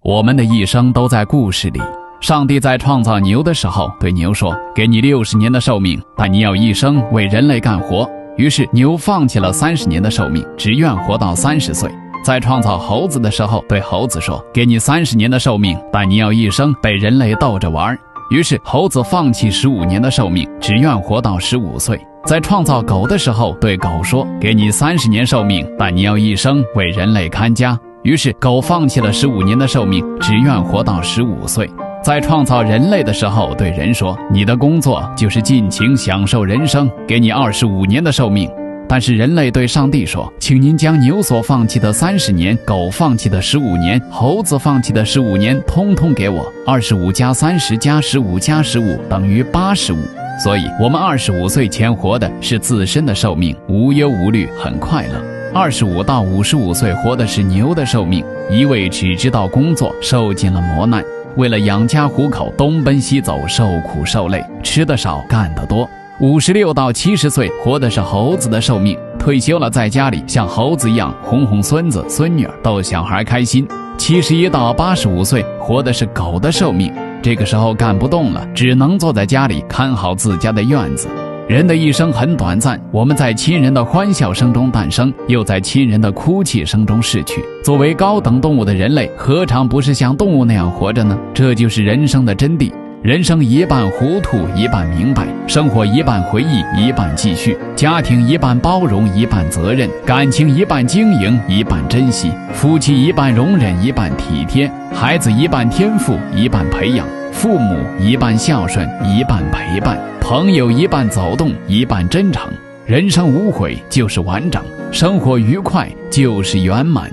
我们的一生都在故事里。上帝在创造牛的时候对牛说，给你60年的寿命，但你要一生为人类干活。于是牛放弃了30年的寿命，只愿活到30岁。在创造猴子的时候对猴子说，给你30年的寿命，但你要一生被人类逗着玩。于是猴子放弃15年的寿命，只愿活到15岁。在创造狗的时候对狗说，给你30年寿命，但你要一生为人类看家。于是狗放弃了15年的寿命，只愿活到15岁。在创造人类的时候对人说，你的工作就是尽情享受人生，给你25年的寿命。但是人类对上帝说，请您将牛所放弃的30年，狗放弃的15年，猴子放弃的15年通通给我，25加30加15加15等于85。所以我们25岁前活的是自身的寿命，无忧无虑，很快乐。25到55岁活的是牛的寿命，一味只知道工作，受尽了磨难，为了养家糊口东奔西走，受苦受累，吃得少干得多。56到70岁活的是猴子的寿命，退休了在家里像猴子一样哄哄孙子孙女，逗小孩开心。71到85岁活的是狗的寿命，这个时候干不动了，只能坐在家里看好自家的院子。人的一生很短暂，我们在亲人的欢笑声中诞生，又在亲人的哭泣声中逝去。作为高等动物的人类，何尝不是像动物那样活着呢？这就是人生的真谛。人生一半糊涂，一半明白；生活一半回忆，一半继续；家庭一半包容，一半责任；感情一半经营，一半珍惜；夫妻一半容忍，一半体贴；孩子一半天赋，一半培养；父母一半孝顺，一半陪伴；朋友一半走动，一半真诚。人生无悔就是完整，生活愉快就是圆满。